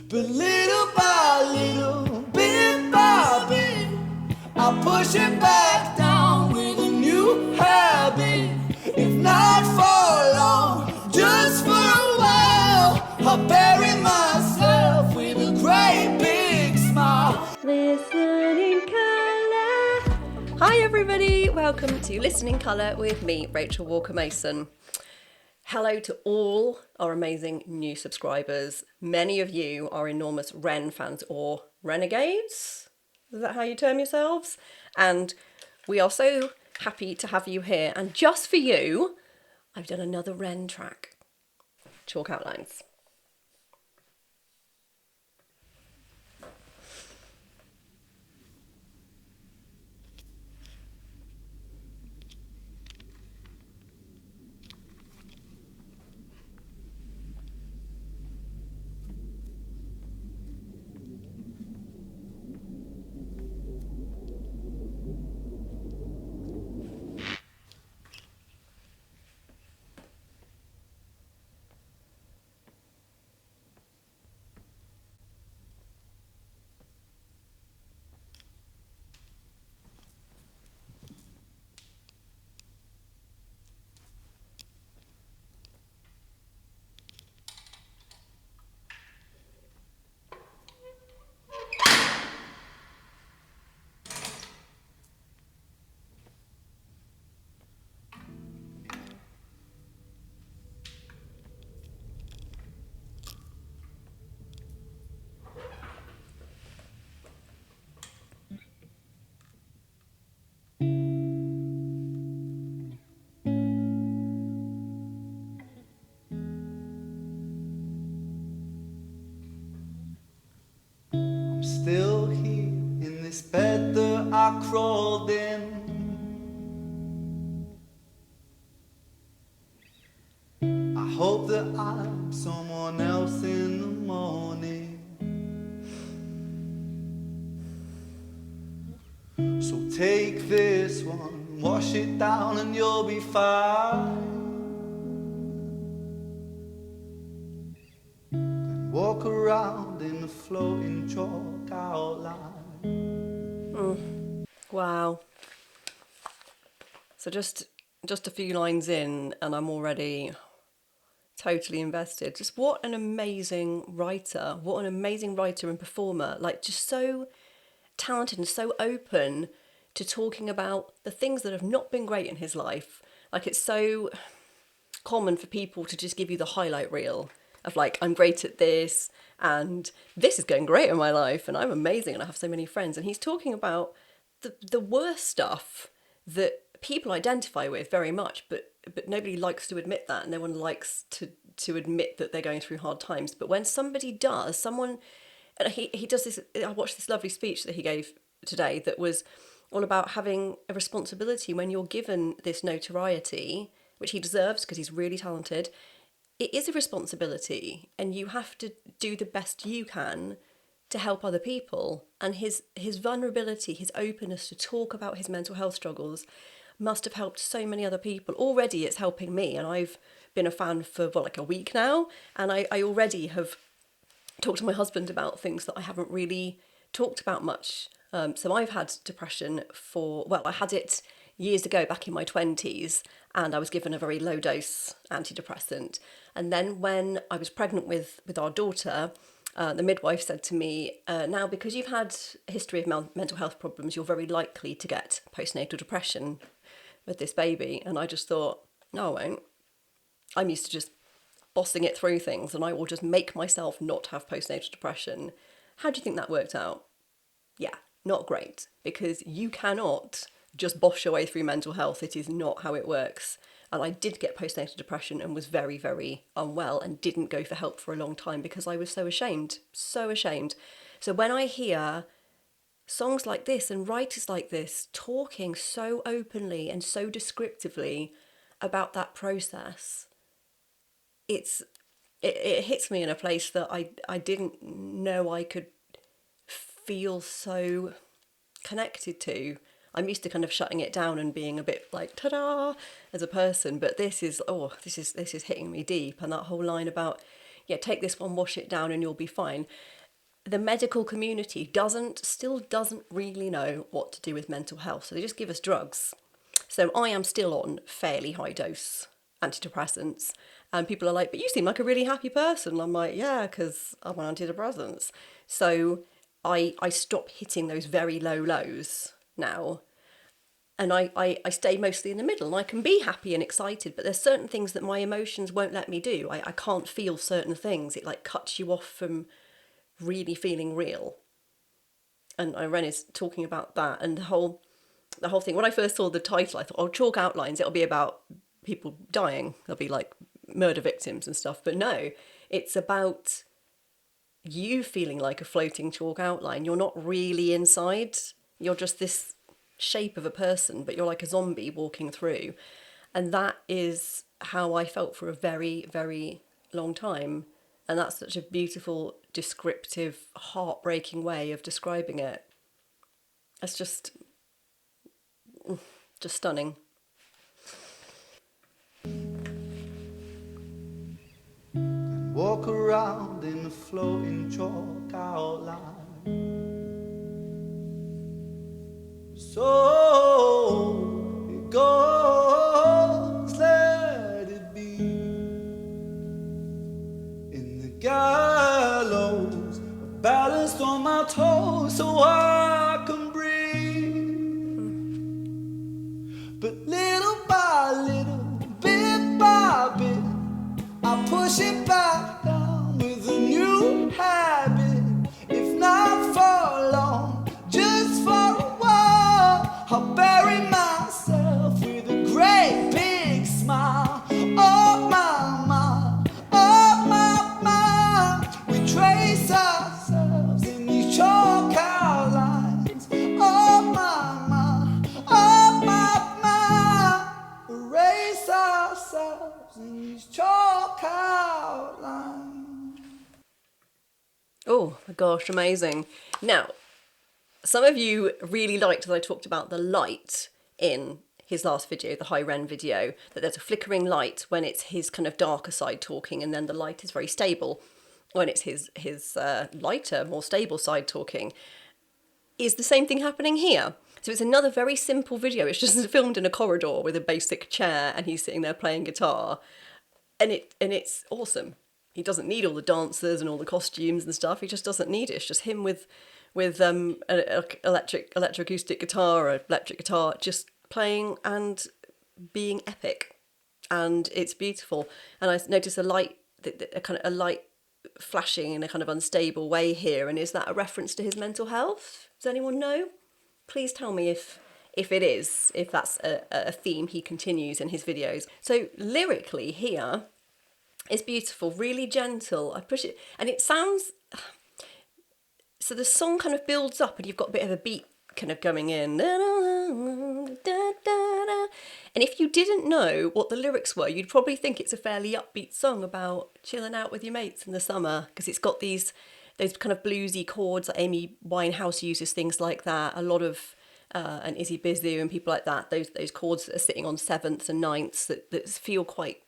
But little by little, bit by bit, I push it back down with a new habit. If not for long, just for a while, I bury myself with a great big smile. Listening Colour. Hi everybody, welcome to Listening Colour with me, Rachel Walker-Mason. Hello to all our amazing new subscribers. Many of you are enormous Ren fans or Renegades. Is that how you term yourselves? And we are so happy to have you here. And just for you, I've done another Ren track, Chalk Outlines. I'm still here in this bed that I crawled in. I hope that I'm someone else in the morning. So take this one, wash it down and you'll be fine. Then walk around in the floating chalk outline. Wow. So just a few lines in and I'm already totally invested. Just what an amazing writer. What an amazing writer and performer. Like just so talented and so open to talking about the things that have not been great in his life. Like it's so common for people to just give you the highlight reel of like, I'm great at this and this is going great in my life and I'm amazing and I have so many friends. And he's talking about the worst stuff that people identify with very much, but nobody likes to admit that. No one likes to admit that they're going through hard times. But when somebody does, and he does this, I watched this lovely speech that he gave today that was all about having a responsibility when you're given this notoriety, which he deserves because he's really talented. It is a responsibility and you have to do the best you can to help other people. And his vulnerability, his openness to talk about his mental health struggles must have helped so many other people. Already it's helping me, and I've been a fan for like a week now, and I already have talked to my husband about things that I haven't really talked about much. So I've had depression I had it years ago back in my 20s, and I was given a very low dose antidepressant. And then when I was pregnant with our daughter, the midwife said to me, now because you've had a history of mental health problems, you're very likely to get postnatal depression with this baby. And I just thought, no, I won't. I'm used to just bossing it through things and I will just make myself not have postnatal depression. How do you think that worked out? Yeah, not great, because you cannot just bosh your way through mental health. It is not how it works. And I did get postnatal depression and was very, very unwell and didn't go for help for a long time because I was so ashamed. So when I hear songs like this and writers like this talking so openly and so descriptively about that process, it hits me in a place that I didn't know I could feel so connected to. I'm used to kind of shutting it down and being a bit like ta-da as a person, but this is hitting me deep. And that whole line about yeah, take this one, wash it down and you'll be fine. The medical community still doesn't really know what to do with mental health. So they just give us drugs. So I am still on fairly high dose antidepressants. And people are like, but you seem like a really happy person. I'm like, yeah, because I'm on antidepressants. So I stop hitting those very low lows now. And I stay mostly in the middle, and I can be happy and excited, but there's certain things that my emotions won't let me do. I can't feel certain things. It like cuts you off from really feeling real. And Ren is talking about that, and the whole thing. When I first saw the title, I thought, oh, Chalk Outlines, it'll be about people dying. They'll be like murder victims and stuff. But no, it's about you feeling like a floating chalk outline. You're not really inside. You're just this shape of a person, but you're like a zombie walking through. And that is how I felt for a very, very long time. And that's such a beautiful, descriptive, heartbreaking way of describing it. It's just stunning. Walk around in the floating chalk outline. So it goes, let it be. In the gallows, balanced on my toes so I can breathe. But little by little, bit by bit, I push it back down with a new habit. If not for long, just for a while, I'll bury myself with a great big smile. Oh my, oh my, we trace ourselves in these chalk outlines. Oh my, oh my, erase ourselves in these chalk outlines. Oh my gosh, amazing. Now, some of you really liked that I talked about the light in his last video, the High Ren video, that there's a flickering light when it's his kind of darker side talking, and then the light is very stable when it's his lighter, more stable side talking. Is the same thing happening here? So it's another very simple video. It's just filmed in a corridor with a basic chair and he's sitting there playing guitar. And it's awesome. He doesn't need all the dancers and all the costumes and stuff. He just doesn't need it. It's just him with an electroacoustic guitar or electric guitar, just playing and being epic. And it's beautiful. And I noticed a light flashing in a kind of unstable way here. And is that a reference to his mental health? Does anyone know? Please tell me if it is, if that's a theme he continues in his videos. So lyrically here, it's beautiful, really gentle. I push it, and it sounds, so the song kind of builds up and you've got a bit of a beat kind of going in. And if you didn't know what the lyrics were, you'd probably think it's a fairly upbeat song about chilling out with your mates in the summer, because it's got those kind of bluesy chords. Like Amy Winehouse uses things like that. A lot of and Izzy Bizu and people like that. Those chords that are sitting on sevenths and ninths that feel quite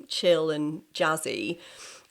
chill and jazzy.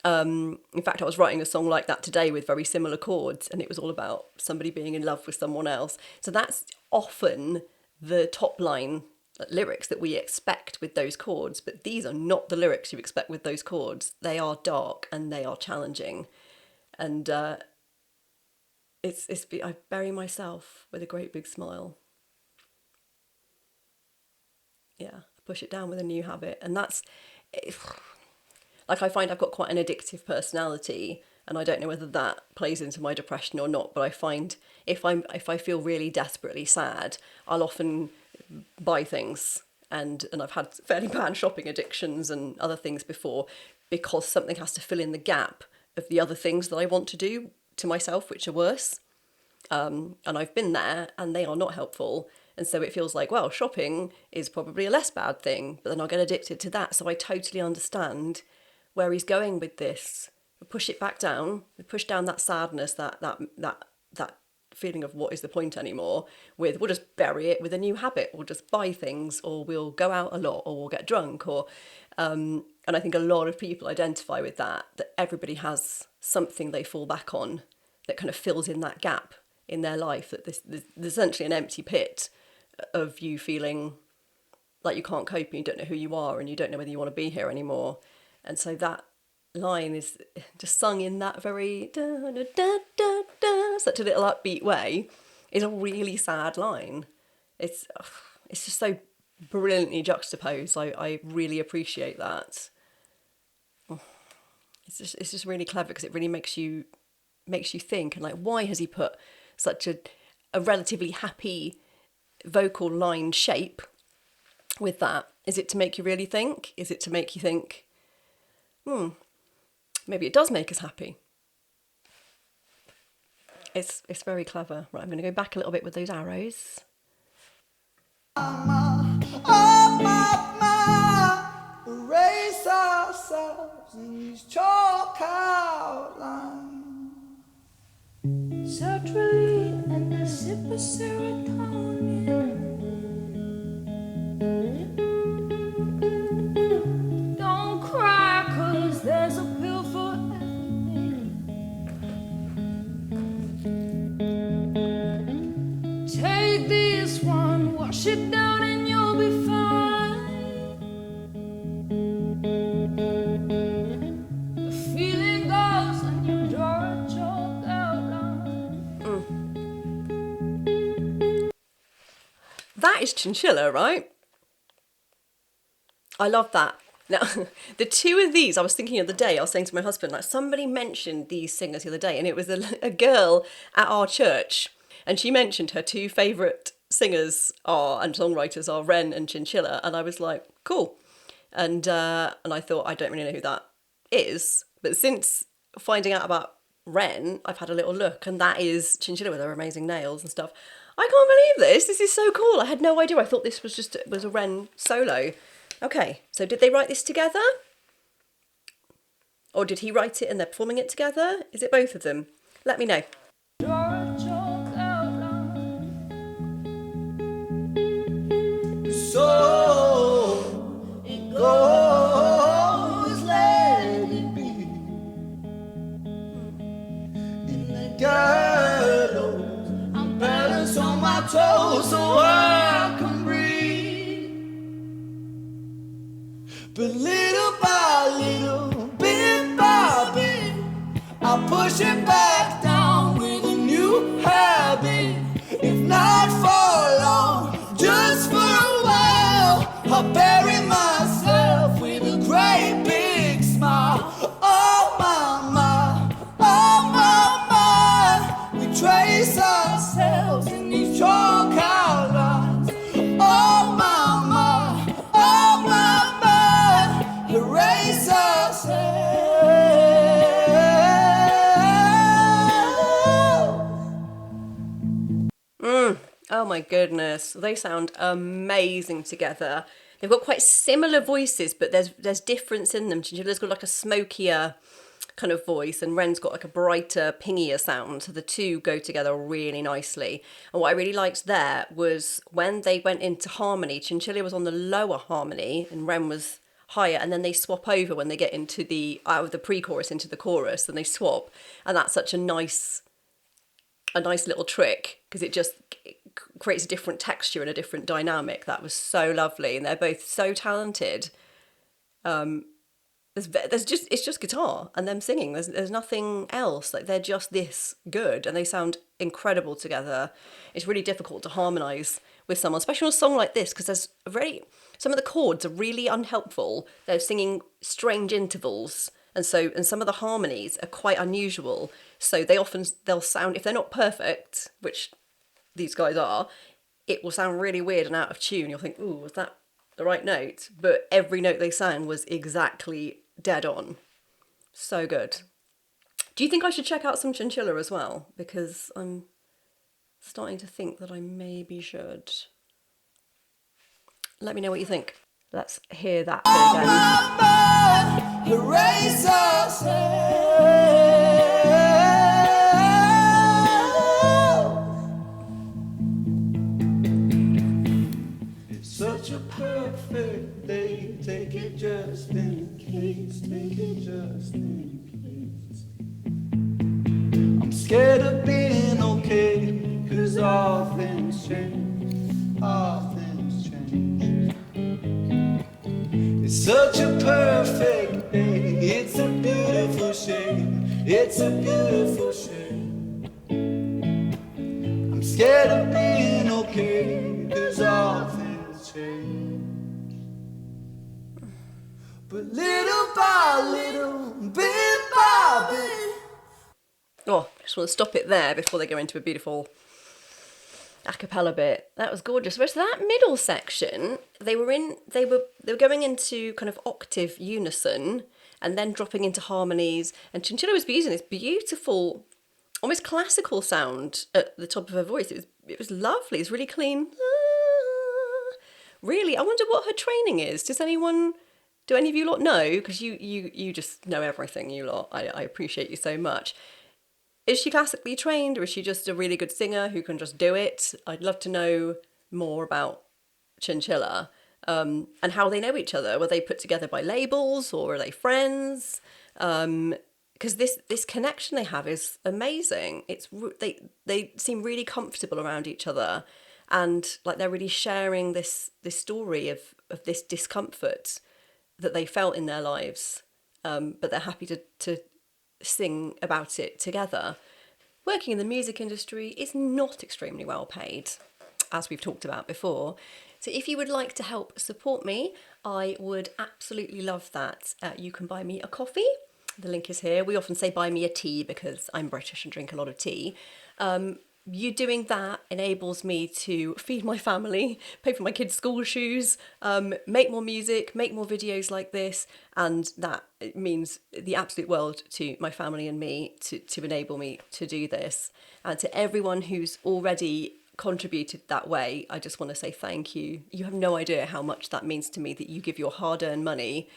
In fact, I was writing a song like that today with very similar chords, and it was all about somebody being in love with someone else. So that's often the top line lyrics that we expect with those chords, but these are not the lyrics you expect with those chords. They are dark and they are challenging, and I bury myself with a great big smile. Yeah, I push it down with a new habit, and that's like, I find I've got quite an addictive personality, and I don't know whether that plays into my depression or not, but I find if I feel really desperately sad, I'll often buy things, and I've had fairly bad shopping addictions and other things before, because something has to fill in the gap of the other things that I want to do to myself, which are worse. And I've been there, and they are not helpful. And so it feels like, well, shopping is probably a less bad thing, but then I'll get addicted to that. So I totally understand where he's going with this. We push it back down. We push down that sadness, that feeling of what is the point anymore, we'll just bury it with a new habit. We'll just buy things, or we'll go out a lot, or we'll get drunk, or and And I think a lot of people identify with that everybody has something they fall back on that kind of fills in that gap in their life, that there's essentially an empty pit of you feeling like you can't cope and you don't know who you are and you don't know whether you want to be here anymore. And so that line is just sung in that very da, da, da, da, da, such a little upbeat way, is a really sad line. It's just so brilliantly juxtaposed. I really appreciate that. It's just really clever because it really makes you think, and like, why has he put such a relatively happy vocal line shape with that? Is it to make you really think? Is it to make you think, maybe it does make us happy? It's very clever. Right, I'm going to go back a little bit with those arrows. Erase ourselves in these chalk outlines. Sertraline and a sip of serotonin. Don't cry, 'cause there's a pill for everything. Take this one, wash it down and you'll be fine. The feeling goes and you draw a chalk outline. That is Chinchilla, right? I love that. Now, the two of these, I was thinking the other day, I was saying to my husband, like, somebody mentioned these singers the other day, and it was a girl at our church, and she mentioned her two favourite singers and songwriters are Ren and Chinchilla, and I was like, cool. And I thought, I don't really know who that is, but since finding out about Ren, I've had a little look, and that is Chinchilla with her amazing nails and stuff. I can't believe this. This is so cool. I had no idea. I thought this was a Ren solo. Okay, so did they write this together? Or did he write it and they're performing it together? Is it both of them? Let me know. So it goes, let it be. In the gallows, I'm balanced on my toes so I can breathe. But little by little, bit by bit, I push it back down with a new habit. If not for long, just for a while, I bury myself with a great big smile. Oh my, oh my, we trace ourselves in these chalk outlines. Oh my, erase ourselves. Oh my goodness, they sound amazing together. They've got quite similar voices, but there's difference in them. Chinchilla's got like a smokier kind of voice, and Ren's got like a brighter, pingier sound. So the two go together really nicely. And what I really liked there was when they went into harmony, Chinchilla was on the lower harmony and Ren was higher, and then they swap over when they get into out of the pre-chorus into the chorus, and they swap. And that's such a nice little trick, because it just creates a different texture and a different dynamic. That was so lovely, and they're both so talented. It's just guitar and them singing. There's nothing else. Like, they're just this good, and they sound incredible together. It's really difficult to harmonise with someone, especially on a song like this, because some of the chords are really unhelpful. They're singing strange intervals, and some of the harmonies are quite unusual. So they'll sound, if they're not perfect, which these guys are, it will sound really weird and out of tune. You'll think, ooh, was that the right note? But every note they sang was exactly dead on. So good. Do you think I should check out some Chinchilla as well? Because I'm starting to think that I maybe should. Let me know what you think. Let's hear that bit again. Erase ourselves. It's such a perfect day. Take it just in case. I'm scared of being okay, 'cause all things change, all things change. It's such a perfect day, it's a beautiful shade, it's a beautiful shade. I'm scared of being okay, 'cause all things change. But little by little, bit by bit. Oh, I just want to stop it there before they go into a beautiful a cappella bit. That was gorgeous. Whereas that middle section, they were going into kind of octave unison and then dropping into harmonies. And Chinchilla was using this beautiful, almost classical sound at the top of her voice. It was lovely. It's really clean. Really, I wonder what her training is. Do any of you lot know? Because you just know everything, you lot. I appreciate you so much. Is she classically trained, or is she just a really good singer who can just do it? I'd love to know more about Chinchilla, and how they know each other. Were they put together by labels, or are they friends? Because this connection they have is amazing. They seem really comfortable around each other, and like they're really sharing this story of this discomfort that they felt in their lives, but they're happy to sing about it together. Working in the music industry is not extremely well paid, as we've talked about before. So if you would like to help support me, I would absolutely love that. You can buy me a coffee. The link is here. We often say buy me a tea because I'm British and drink a lot of tea. You doing that enables me to feed my family, pay for my kids' school shoes, make more music, make more videos like this, and that means the absolute world to my family and me to enable me to do this. And to everyone who's already contributed that way, I just want to say thank you. You have no idea how much that means to me that you give your hard-earned money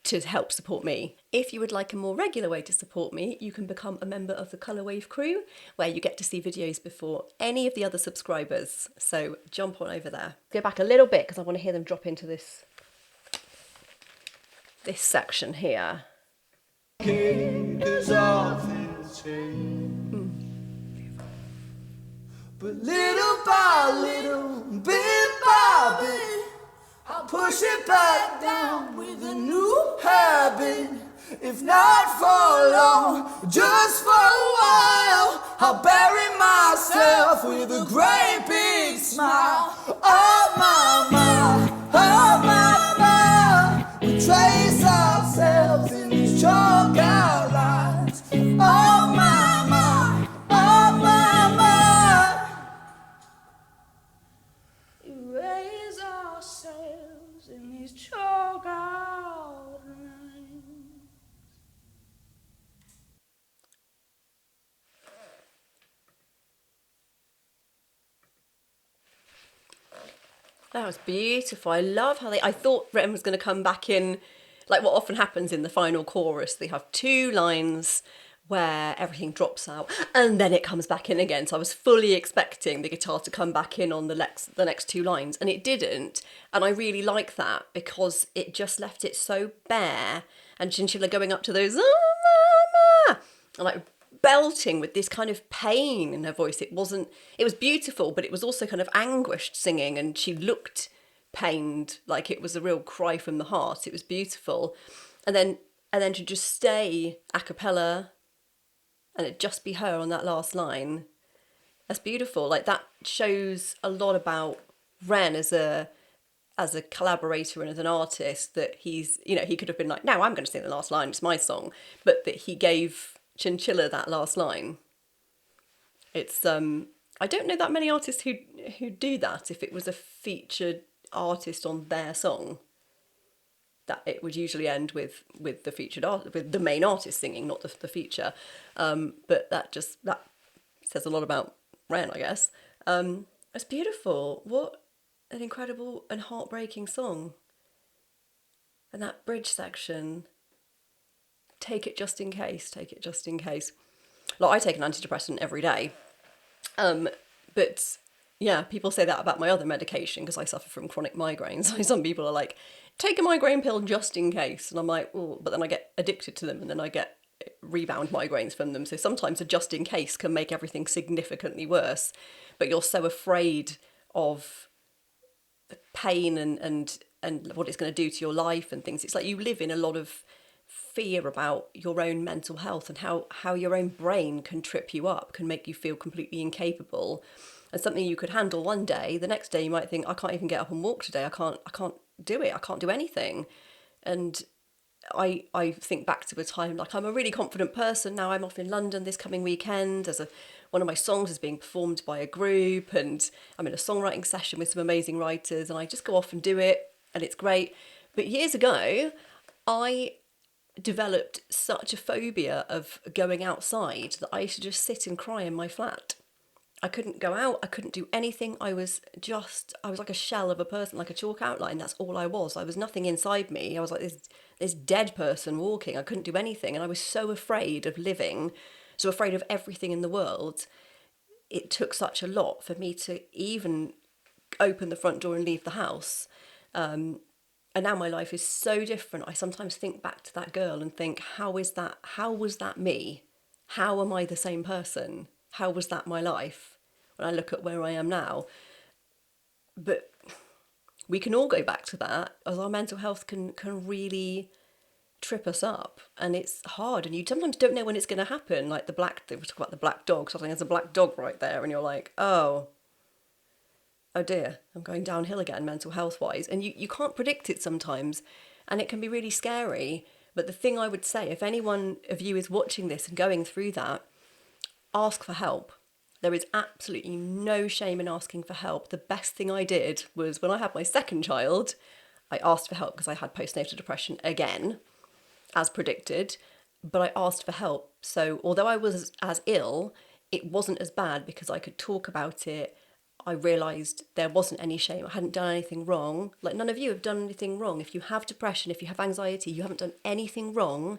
to help support me. If you would like a more regular way to support me, you can become a member of the Colourwave crew, where you get to see videos before any of the other subscribers. So jump on over there. Go back a little bit because I want to hear them drop into this section here. But little by little, bit by bit, I'll push it back down with a new habit. If not for long, just for a while, I'll bury myself with a great big smile. Oh my, we trace ourselves in these chalk outlines. Oh my, erase ourselves in these chalk outlines. That was beautiful. I love how I thought Ren was going to come back in, like what often happens in the final chorus. They have two lines where everything drops out and then it comes back in again. So I was fully expecting the guitar to come back in on the next two lines, and it didn't. And I really like that because it just left it so bare, and Chinchilla going up to those mama, and like belting with this kind of pain in her voice. It was beautiful, but it was also kind of anguished singing, and she looked pained, like it was a real cry from the heart. It was beautiful. And then to just stay a cappella and it just be her on that last line. That's beautiful. Like that shows a lot about Ren as a collaborator and as an artist, that he's, he could have been like, no, I'm going to sing the last line, it's my song, but that he gave Chinchilla that last line. It's I don't know that many artists who do that. If it was a featured artist on their song, that it would usually end with the featured with the main artist singing, not the feature. But that says a lot about Ren, I guess. It's beautiful. What an incredible and heartbreaking song. And that bridge section. Take it just in case. Take it just in case. Like, I take an antidepressant every day. But Yeah, people say that about my other medication because I suffer from chronic migraines. So some people are like, take a migraine pill just in case. And I'm like, oh, but then I get addicted to them and then I get rebound migraines from them. So sometimes a just in case can make everything significantly worse. But you're so afraid of pain and what it's going to do to your life and things. It's like you live in a lot of fear about your own mental health and how your own brain can trip you up, can make you feel completely incapable. And something you could handle one day, the next day you might think, I can't even get up and walk today. I can't do it. I can't do anything. And I think back to a time like I'm a really confident person. Now I'm off in London this coming weekend as one of my songs is being performed by a group and I'm in a songwriting session with some amazing writers and I just go off and do it and it's great. But years ago, I developed such a phobia of going outside that I used to just sit and cry in my flat. I couldn't go out, I couldn't do anything. I was like a shell of a person, like a chalk outline. That's all I was. I was nothing inside me. I was like this dead person walking. I couldn't do anything. And I was so afraid of living, so afraid of everything in the world. It took such a lot for me to even open the front door and leave the house. And now my life is so different. I sometimes think back to that girl and think, how was that me? How am I the same person? How was that my life when I look at where I am now? But we can all go back to that as our mental health can really trip us up and it's hard and you sometimes don't know when it's going to happen. Like we talk about the black dog, something there's a black dog right there and you're like, oh dear, I'm going downhill again mental health wise. And you can't predict it sometimes and it can be really scary. But the thing I would say, if anyone of you is watching this and going through that, ask for help. There is absolutely no shame in asking for help. The best thing I did was when I had my second child, I asked for help because I had postnatal depression again, as predicted, but I asked for help. So although I was as ill, it wasn't as bad because I could talk about it. I realised there wasn't any shame. I hadn't done anything wrong. Like none of you have done anything wrong. If you have depression, if you have anxiety, you haven't done anything wrong.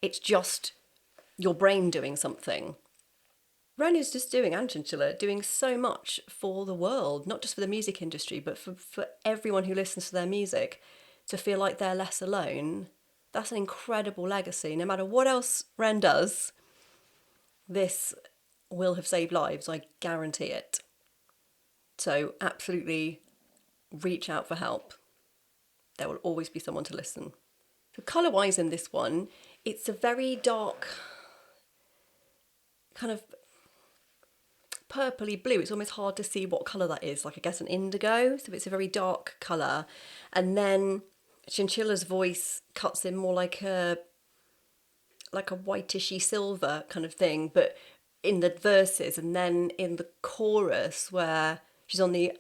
It's just your brain doing something. Ren is just doing, and Chinchilla, doing so much for the world, not just for the music industry, but for everyone who listens to their music, to feel like they're less alone. That's an incredible legacy. No matter what else Ren does, this will have saved lives, I guarantee it. So absolutely reach out for help. There will always be someone to listen. So colour-wise in this one, it's a very dark, kind of purpley blue. It's almost hard to see what colour that is, like I guess an indigo. So it's a very dark colour. And then Chinchilla's voice cuts in more like a whitishy silver kind of thing, but in the verses and then in the chorus where she's on the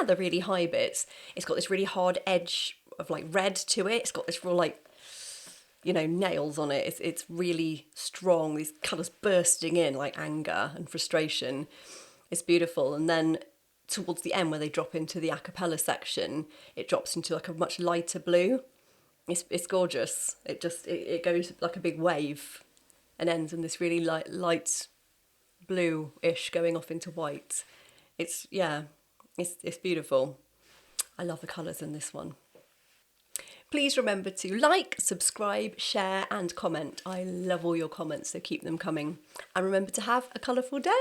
the really high bits, it's got this really hard edge of like red to it. It's got this real like, nails on it. It's really strong. These colours bursting in like anger and frustration. It's beautiful. And then towards the end where they drop into the a cappella section, it drops into like a much lighter blue. It's gorgeous. It goes like a big wave and ends in this really light blue-ish going off into white. It's beautiful. I love the colours in this one. Please remember to like, subscribe, share and comment. I love all your comments, so keep them coming. And remember to have a colourful day.